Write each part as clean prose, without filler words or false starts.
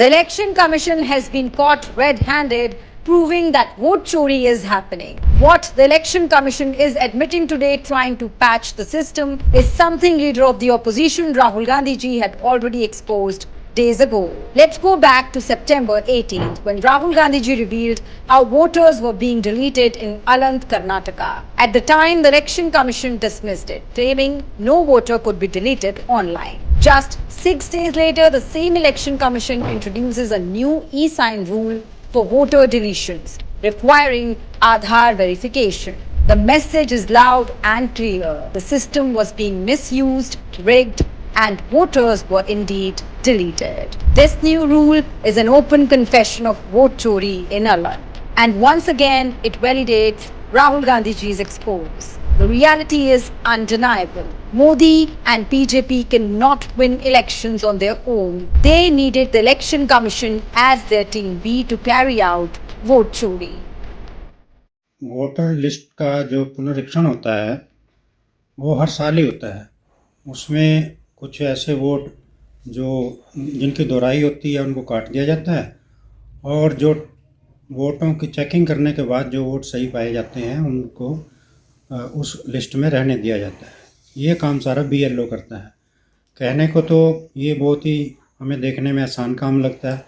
The Election Commission has been caught red-handed, proving that vote chori is happening. What the Election Commission is admitting today, trying to patch the system, is something leader of the opposition Rahul Gandhi ji had already exposed days ago. Let's go back to September 18th, when Rahul Gandhi ji revealed how voters were being deleted in Aland, Karnataka. At the time, the Election Commission dismissed it, claiming no voter could be deleted online. Just 6 days later, the same Election Commission introduces a new e-sign rule for voter deletions, requiring Aadhaar verification. The message is loud and clear. The system was being misused, rigged, and voters were indeed deleted. This new rule is an open confession of vote chori in Aland. And once again, it validates Rahul Gandhi ji's expose. The reality is undeniable. Modi and BJP cannot win elections on their own. They needed the Election Commission as their team B to carry out vote chori. Voter list का जो पुनरीक्षण होता है वो हर साल ही होता है। उसमें कुछ ऐसे वोट जो जिनकी दोहराई होती है उनको काट दिया जाता है, और जो वोटों की चेकिंग करने के बाद जो वोट सही पाए जाते हैं उनको उस लिस्ट में रहने दिया जाता है। ये काम सारा BLO करता है। कहने को तो ये बहुत ही हमें देखने में आसान काम लगता है,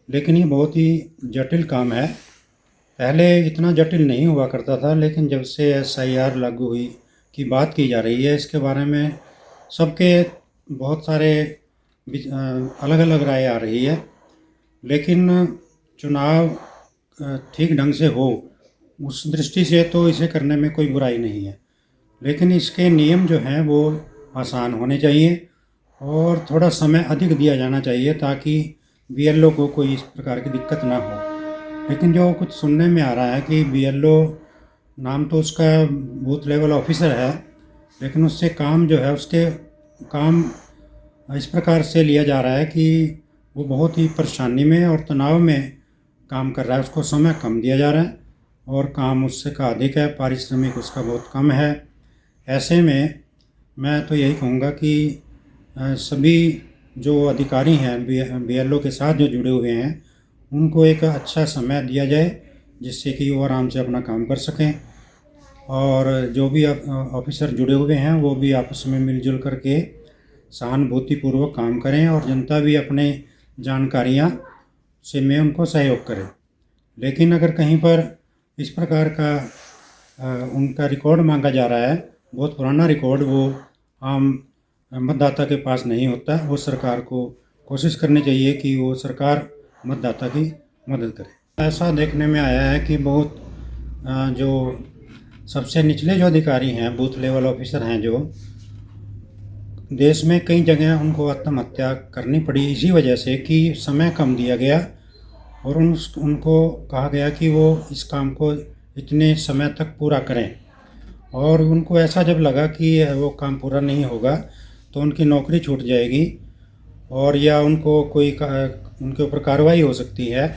लेकिन ये बहुत ही जटिल काम है। पहले इतना जटिल नहीं हुआ करता था, लेकिन जब से SIR लागू हुई की बात की जा रही है, इसके बारे में सबके बहुत सारे अलग अलग राय आ रही है। लेकिन चुनाव ठीक ढंग से हो, उस दृष्टि से तो इसे करने में कोई बुराई नहीं है, लेकिन इसके नियम जो हैं वो आसान होने चाहिए और थोड़ा समय अधिक दिया जाना चाहिए ताकि BLO को कोई इस प्रकार की दिक्कत ना हो। लेकिन जो कुछ सुनने में आ रहा है कि BLO नाम तो उसका बूथ लेवल ऑफिसर है, लेकिन उससे काम जो है उसके काम इस प्रकार से लिया जा रहा है कि वो बहुत ही परेशानी में और तनाव में काम कर रहा है। उसको समय कम दिया जा रहा है और काम उससे का अधिक है, पारिश्रमिक उसका बहुत कम है। ऐसे में मैं तो यही कहूँगा कि सभी जो अधिकारी हैं BLO के साथ जो जुड़े हुए हैं उनको एक अच्छा समय दिया जाए, जिससे कि वो आराम से अपना काम कर सकें, और जो भी ऑफिसर जुड़े हुए हैं वो भी आपस में मिलजुल करके सहानुभूतिपूर्वक काम करें और जनता भी अपने जानकारियां से में उनको सहयोग करे। लेकिन अगर कहीं पर इस प्रकार का उनका रिकॉर्ड मांगा जा रहा है, बहुत पुराना रिकॉर्ड, वो आम मतदाता के पास नहीं होता, वो सरकार को कोशिश करनी चाहिए कि वो सरकार मतदाता की मदद करे। ऐसा देखने में आया है कि बहुत जो सबसे निचले जो अधिकारी हैं, बूथ लेवल ऑफिसर हैं, जो देश में कई जगह उनको आत्महत्या करनी पड़ी इसी वजह से कि समय कम दिया गया और उनको कहा गया कि वो इस काम को इतने समय तक पूरा करें, और उनको ऐसा जब लगा कि वो काम पूरा नहीं होगा तो उनकी नौकरी छूट जाएगी और या उनको कोई उनके ऊपर कार्रवाई हो सकती है।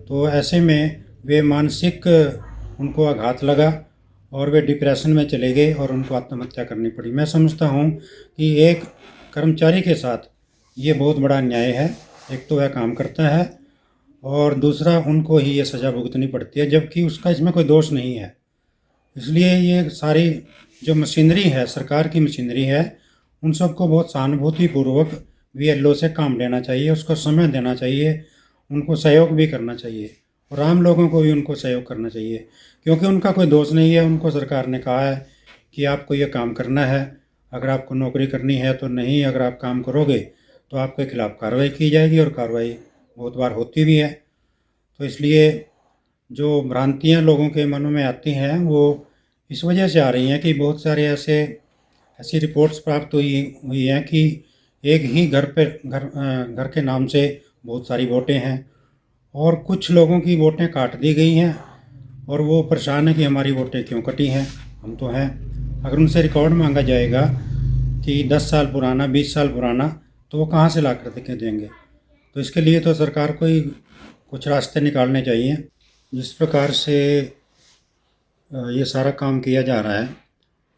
तो ऐसे में वे मानसिक उनको आघात लगा और वे डिप्रेशन में चले गए और उनको आत्महत्या करनी पड़ी। मैं समझता हूँ कि एक कर्मचारी के साथ ये बहुत बड़ा अन्याय है। एक तो वह काम करता है और दूसरा उनको ही ये सज़ा भुगतनी पड़ती है, जबकि उसका इसमें कोई दोष नहीं है। इसलिए ये सारी जो मशीनरी है, सरकार की मशीनरी है, उन सबको बहुत सहानुभूतिपूर्वक BLO से काम लेना चाहिए, उसको समय देना चाहिए, उनको सहयोग भी करना चाहिए और आम लोगों को भी उनको सहयोग करना चाहिए, क्योंकि उनका कोई दोष नहीं है। उनको सरकार ने कहा है कि आपको ये काम करना है, अगर आपको नौकरी करनी है तो नहीं, अगर आप काम करोगे तो आपके खिलाफ़ कार्रवाई की जाएगी और कार्रवाई बहुत बार होती भी है। तो इसलिए जो भ्रांतियाँ लोगों के मनों में आती हैं वो इस वजह से आ रही हैं कि बहुत सारे ऐसी रिपोर्ट्स प्राप्त हुई हैं कि एक ही घर के नाम से बहुत सारी वोटें हैं और कुछ लोगों की वोटें काट दी गई हैं और वो परेशान है कि हमारी वोटें क्यों कटी हैं, हम तो हैं। अगर उनसे रिकॉर्ड मांगा जाएगा कि 10 साल पुराना, 20 साल पुराना, तो वो कहाँ से ला कर के देंगे। तो इसके लिए तो सरकार को ही कुछ रास्ते निकालने चाहिए। जिस प्रकार से ये सारा काम किया जा रहा है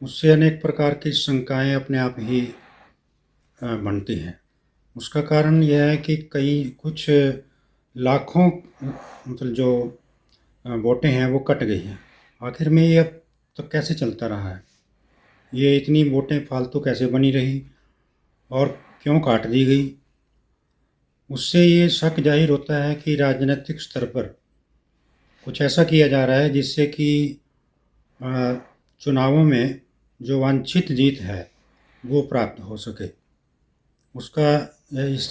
उससे अनेक प्रकार की शंकाएं अपने आप ही बनती हैं। उसका कारण यह है कि कुछ लाखों मतलब जो वोटें हैं वो कट गई हैं। आखिर में ये अब तक कैसे चलता रहा है, ये इतनी वोटें फालतू कैसे बनी रही और क्यों काट दी गई। उससे ये शक जाहिर होता है कि राजनीतिक स्तर पर कुछ ऐसा किया जा रहा है जिससे कि अ, चुनावों में जो वांछित जीत है वो प्राप्त हो सके। उसका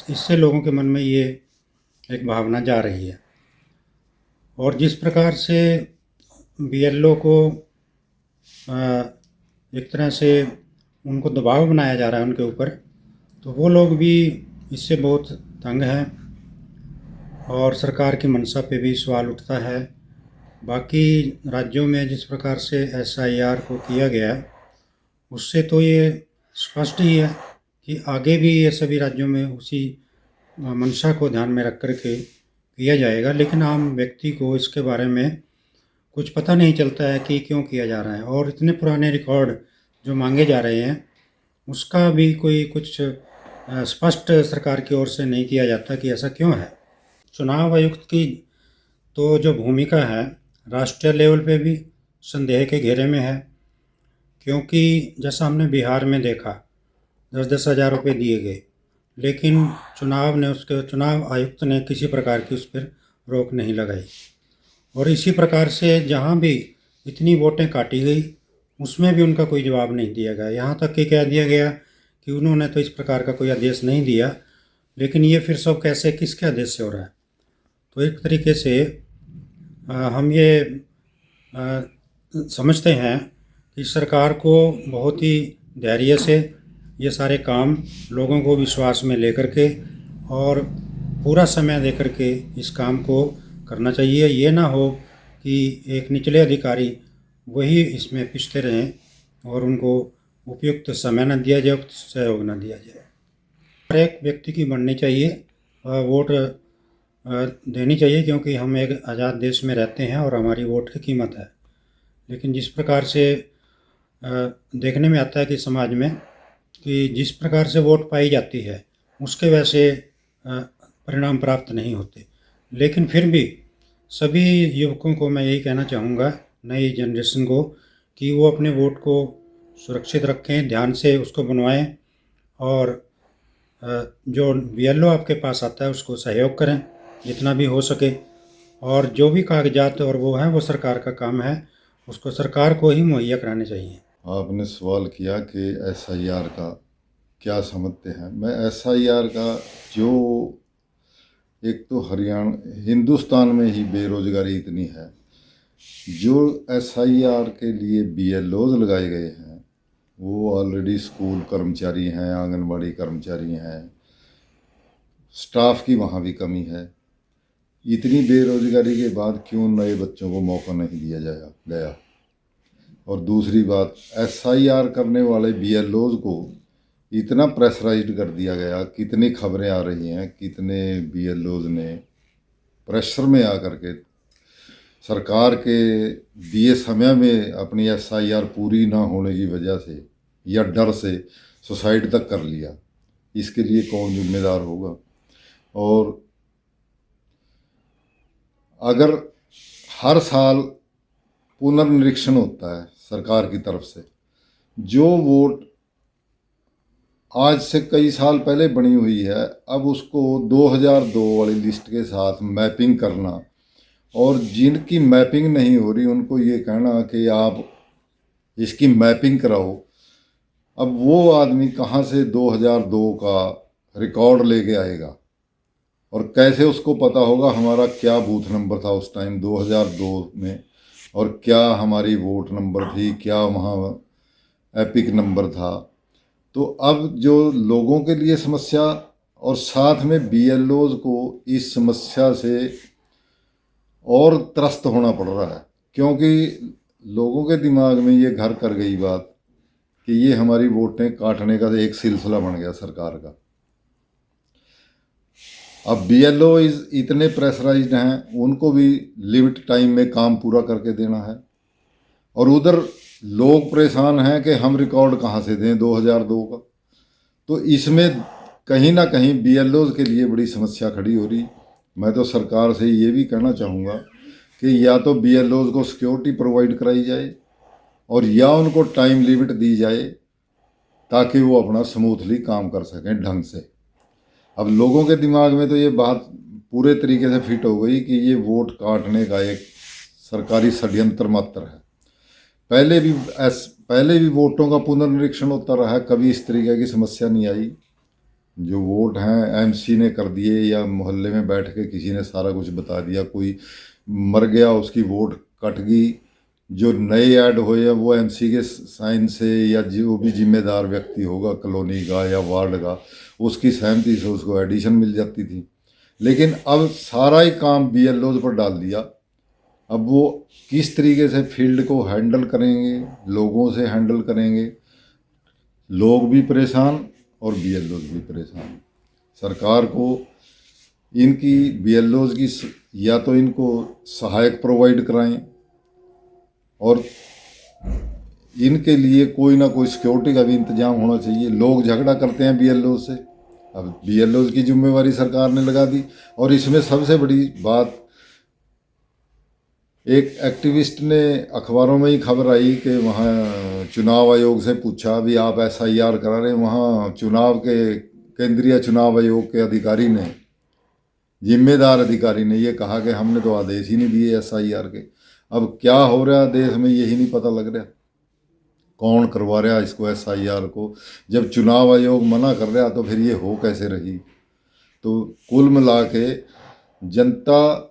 इससे लोगों के मन में ये एक भावना जा रही है। और जिस प्रकार से बीएलओ को एक तरह से उनको दबाव बनाया जा रहा है उनके ऊपर, तो वो लोग भी इससे बहुत तंग हैं और सरकार की मंशा पे भी सवाल उठता है। बाकी राज्यों में जिस प्रकार से एसआईआर को किया गया, उससे तो ये स्पष्ट ही है कि आगे भी ये सभी राज्यों में उसी मंशा को ध्यान में रख कर के किया जाएगा। लेकिन आम व्यक्ति को इसके बारे में कुछ पता नहीं चलता है कि क्यों किया जा रहा है, और इतने पुराने रिकॉर्ड जो मांगे जा रहे हैं उसका भी कोई कुछ स्पष्ट सरकार की ओर से नहीं किया जाता कि ऐसा क्यों है। चुनाव आयुक्त की तो जो भूमिका है राष्ट्रीय लेवल पे भी संदेह के घेरे में है, क्योंकि जैसा हमने बिहार में देखा 10-10 हज़ार रुपये दिए गए, लेकिन चुनाव आयुक्त ने किसी प्रकार की उस पर रोक नहीं लगाई। और इसी प्रकार से जहाँ भी इतनी वोटें काटी गई उसमें भी उनका कोई जवाब नहीं दिया गया। यहाँ तक कि कह दिया गया कि उन्होंने तो इस प्रकार का कोई आदेश नहीं दिया, लेकिन ये फिर सब कैसे किसके आदेश से हो रहा है। तो एक तरीके से हम ये समझते हैं कि सरकार को बहुत ही धैर्य से ये सारे काम लोगों को विश्वास में लेकर के और पूरा समय देकर के इस काम को करना चाहिए। ये ना हो कि एक निचले अधिकारी वही इसमें पिछते रहें और उनको उपयुक्त समय न दिया जाए, उपयुक्त सहयोग न दिया जाए। हर एक व्यक्ति की बननी चाहिए, वोट देनी चाहिए, क्योंकि हम एक आज़ाद देश में रहते हैं और हमारी वोट की कीमत है। लेकिन जिस प्रकार से देखने में आता है कि समाज में कि जिस प्रकार से वोट पाई जाती है उसके वैसे परिणाम प्राप्त नहीं होते। लेकिन फिर भी सभी युवकों को मैं यही कहना चाहूँगा, नई जनरेशन को, कि वो अपने वोट को सुरक्षित रखें, ध्यान से उसको बनवाएं और जो बीएलओ आपके पास आता है उसको सहयोग करें जितना भी हो सके। और जो भी कागजात और वो हैं वो सरकार का काम है, उसको सरकार को ही मुहैया कराने चाहिए। आपने सवाल किया कि एसआईआर का क्या समझते हैं। मैं एसआईआर का जो एक तो हरियाणा हिंदुस्तान में ही बेरोजगारी इतनी है, जो एसआईआर के लिए बीएलओज लगाए गए हैं वो ऑलरेडी स्कूल कर्मचारी हैं, आंगनबाड़ी कर्मचारी हैं, स्टाफ की वहाँ भी कमी है। इतनी बेरोजगारी के बाद क्यों नए बच्चों को मौका नहीं दिया गया। और दूसरी बात, एसआईआर करने वाले बीएलओज को इतना प्रेशराइज्ड कर दिया गया। कितनी खबरें आ रही हैं, कितने बीएलओज ने प्रेशर में आकर के सरकार के दिए समय में अपनी एसआईआर पूरी ना होने की वजह से या डर से सुसाइड तक कर लिया। इसके लिए कौन जिम्मेदार होगा। और अगर हर साल पुनर्निरीक्षण होता है सरकार की तरफ से, जो वोट आज से कई साल पहले बनी हुई है अब उसको 2002 वाली लिस्ट के साथ मैपिंग करना, और जिनकी मैपिंग नहीं हो रही उनको ये कहना कि आप इसकी मैपिंग कराओ। अब वो आदमी कहाँ से 2002 का रिकॉर्ड लेके आएगा और कैसे उसको पता होगा हमारा क्या बूथ नंबर था उस टाइम 2002 में और क्या हमारी वोट नंबर थी, क्या वहाँ एपिक नंबर था। तो अब जो लोगों के लिए समस्या और साथ में बीएलओज को इस समस्या से और त्रस्त होना पड़ रहा है, क्योंकि लोगों के दिमाग में ये घर कर गई बात कि ये हमारी वोटें काटने का एक सिलसिला बन गया सरकार का। अब बीएलओ इतने प्रेशराइज्ड हैं, उनको भी लिमिट टाइम में काम पूरा करके देना है, और उधर लोग परेशान हैं कि हम रिकॉर्ड कहाँ से दें 2002 का। तो इसमें कहीं ना कहीं बीएलओज के लिए बड़ी समस्या खड़ी हो रही। मैं तो सरकार से ये भी कहना चाहूँगा कि या तो BLOs को सिक्योरिटी प्रोवाइड कराई जाए और या उनको टाइम लिमिट दी जाए ताकि वो अपना स्मूथली काम कर सकें ढंग से। अब लोगों के दिमाग में तो ये बात पूरे तरीके से फिट हो गई कि ये वोट काटने का एक सरकारी षड्यंत्र मात्र है। पहले भी वोटों का पुनर्निरीक्षण होता रहा है, कभी इस तरीके की समस्या नहीं आई। जो वोट हैं MC ने कर दिए या मोहल्ले में बैठ के किसी ने सारा कुछ बता दिया, कोई मर गया उसकी वोट कट गई, जो नए ऐड हुए हैं वो MC के साइन से या जो भी जिम्मेदार व्यक्ति होगा कॉलोनी का या वार्ड का उसकी सहमति से उसको एडिशन मिल जाती थी। लेकिन अब सारा ही काम BLOs पर डाल दिया। अब वो किस तरीके से फील्ड को हैंडल करेंगे, लोगों से हैंडल करेंगे, लोग भी परेशान और BLOs भी परेशान। सरकार को इनकी BLOs की या तो इनको सहायक प्रोवाइड कराएं और इनके लिए कोई ना कोई सिक्योरिटी का भी इंतजाम होना चाहिए। लोग झगड़ा करते हैं BLOs से, अब BLOs की जिम्मेवारी सरकार ने लगा दी। और इसमें सबसे बड़ी बात, एक एक्टिविस्ट ने अखबारों में ही खबर आई कि वहाँ चुनाव आयोग से पूछा भी आप SIR करा रहे हैं, वहाँ चुनाव के केंद्रीय चुनाव आयोग के अधिकारी ने, जिम्मेदार अधिकारी ने ये कहा कि हमने तो आदेश ही नहीं दिए SIR के। अब क्या हो रहा है देश में यही नहीं पता लग रहा, कौन करवा रहा इसको SIR को। जब चुनाव आयोग मना कर रहा तो फिर ये हो कैसे रही। तो कुल मिला के जनता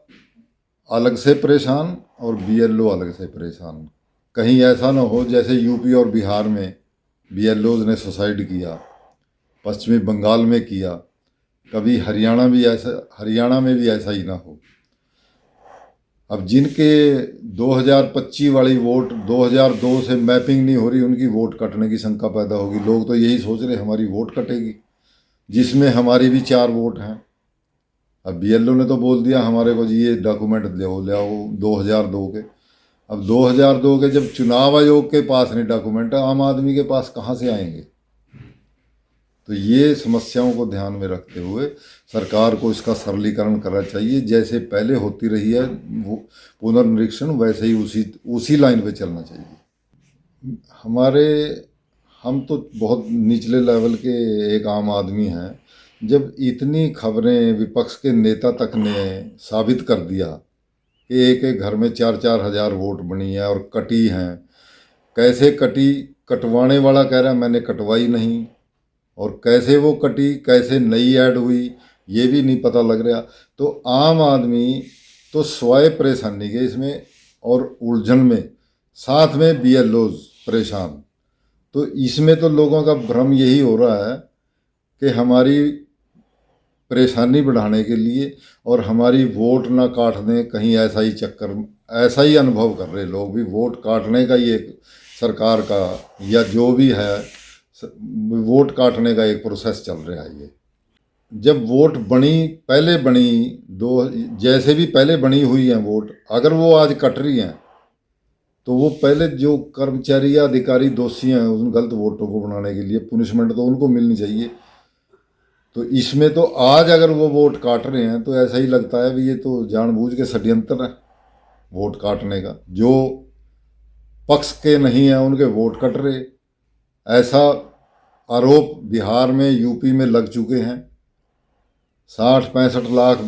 अलग से परेशान और BLO अलग से परेशान। कहीं ऐसा ना हो जैसे यूपी और बिहार में BLOs ने सुसाइड किया, पश्चिमी बंगाल में किया, कभी हरियाणा में भी ऐसा ही ना हो। अब जिनके 2025 वाली वोट 2002 से मैपिंग नहीं हो रही, उनकी वोट कटने की शंका पैदा होगी। लोग तो यही सोच रहे हमारी वोट कटेगी, जिसमें हमारी भी 4 वोट हैं। अब BLO ने तो बोल दिया हमारे को जी ये डॉक्यूमेंट ले आओ 2002 के। अब 2002 के जब चुनाव आयोग के पास नहीं डॉक्यूमेंट, आम आदमी के पास कहाँ से आएंगे। तो ये समस्याओं को ध्यान में रखते हुए सरकार को इसका सरलीकरण करना चाहिए। जैसे पहले होती रही है वो पुनर्निरीक्षण, वैसे ही उसी लाइन पे चलना चाहिए। हम तो बहुत निचले लेवल के एक आम आदमी हैं। जब इतनी खबरें विपक्ष के नेता तक ने साबित कर दिया कि एक एक घर में 4-4 हज़ार वोट बनी है और कटी हैं, कैसे कटी, कटवाने वाला कह रहा मैंने कटवाई नहीं, और कैसे वो कटी, कैसे नई ऐड हुई, ये भी नहीं पता लग रहा। तो आम आदमी तो स्वाय परेशानी के इसमें और उलझन में, साथ में BLOs परेशान। तो इसमें तो लोगों का भ्रम यही हो रहा है कि हमारी परेशानी बढ़ाने के लिए और हमारी वोट ना काट दें, कहीं ऐसा ही चक्कर, ऐसा ही अनुभव कर रहे लोग भी। वोट काटने का ये सरकार का या जो भी है वोट काटने का एक प्रोसेस चल रहा है। ये जब वोट पहले बनी जैसे भी पहले बनी हुई हैं वोट, अगर वो आज कट रही हैं तो वो पहले जो कर्मचारी या अधिकारी दोषी हैं उन गलत वोटों को बनाने के लिए पुनिशमेंट तो उनको मिलनी चाहिए। तो इसमें तो आज अगर वो वोट काट रहे हैं तो ऐसा ही लगता है भी ये तो जानबूझ के षड्यंत्र है वोट काटने का। जो पक्ष के नहीं हैं उनके वोट कट रहे, ऐसा आरोप बिहार में, यूपी में लग चुके हैं। 60-65 लाख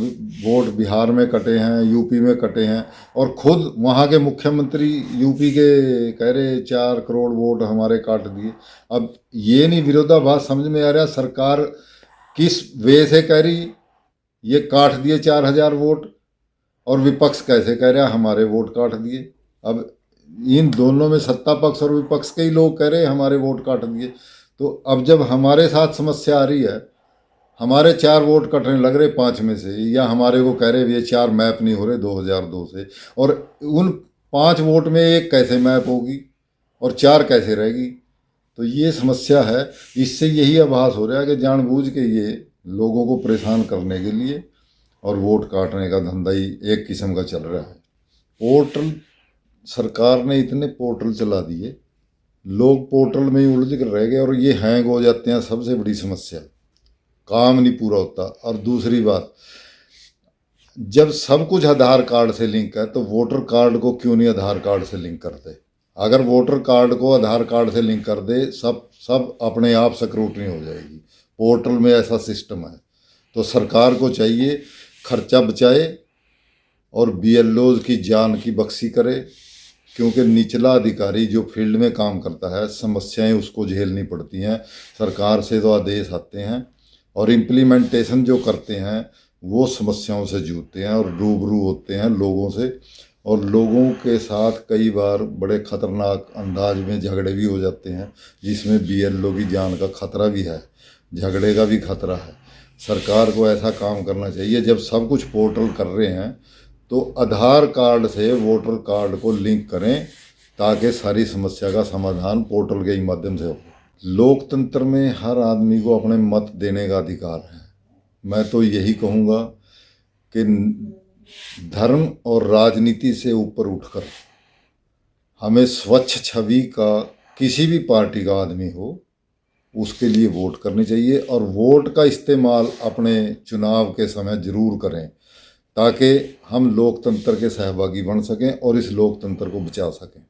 वोट बिहार में कटे हैं, यूपी में कटे हैं, और खुद वहाँ के मुख्यमंत्री यूपी के कह रहे 4 करोड़ वोट हमारे काट दिए। अब ये नहीं विरोधाभास समझ में आ रहा सरकार किस वे से कह रही ये काट दिए 4,000 वोट, और विपक्ष कैसे कह रहा हमारे वोट काट दिए। अब इन दोनों में सत्ता पक्ष और विपक्ष के ही लोग कह रहे हमारे वोट काट दिए। तो अब जब हमारे साथ समस्या आ रही है, हमारे 4 वोट कटने लग रहे 5 में से, या हमारे को कह रहे ये 4 मैप नहीं हो रहे 2002 से, और उन 5 वोट में 1 कैसे मैप होगी और 4 कैसे रहेगी। तो ये समस्या है। इससे यही आभास हो रहा है कि जानबूझ के ये लोगों को परेशान करने के लिए और वोट काटने का धंधा ही एक किस्म का चल रहा है। पोर्टल, सरकार ने इतने पोर्टल चला दिए, लोग पोर्टल में ही उलझ कर रह गए और ये हैंग हो जाते हैं। सबसे बड़ी समस्या, काम नहीं पूरा होता। और दूसरी बात, जब सब कुछ आधार कार्ड से लिंक है तो वोटर कार्ड को क्यों नहीं आधार कार्ड से लिंक करते? अगर वोटर कार्ड को आधार कार्ड से लिंक कर दे, सब सब अपने आप स्क्रूटनी हो जाएगी। पोर्टल में ऐसा सिस्टम है। तो सरकार को चाहिए खर्चा बचाए और बीएलओज की जान की बख्शी करे, क्योंकि निचला अधिकारी जो फील्ड में काम करता है समस्याएं उसको झेलनी पड़ती हैं। सरकार से तो आदेश आते हैं और इम्प्लीमेंटेशन जो करते हैं वो समस्याओं से जूझते हैं और रूबरू होते हैं लोगों से, और लोगों के साथ कई बार बड़े खतरनाक अंदाज में झगड़े भी हो जाते हैं, जिसमें बीएलओ की जान का खतरा भी है, झगड़े का भी खतरा है। सरकार को ऐसा काम करना चाहिए, जब सब कुछ पोर्टल कर रहे हैं तो आधार कार्ड से वोटर कार्ड को लिंक करें, ताकि सारी समस्या का समाधान पोर्टल के ही माध्यम से हो। लोकतंत्र में हर आदमी को अपने मत देने का अधिकार है। मैं तो यही कहूँगा कि धर्म और राजनीति से ऊपर उठकर हमें स्वच्छ छवि का किसी भी पार्टी का आदमी हो उसके लिए वोट करनी चाहिए, और वोट का इस्तेमाल अपने चुनाव के समय ज़रूर करें, ताकि हम लोकतंत्र के सहभागी बन सकें और इस लोकतंत्र को बचा सकें।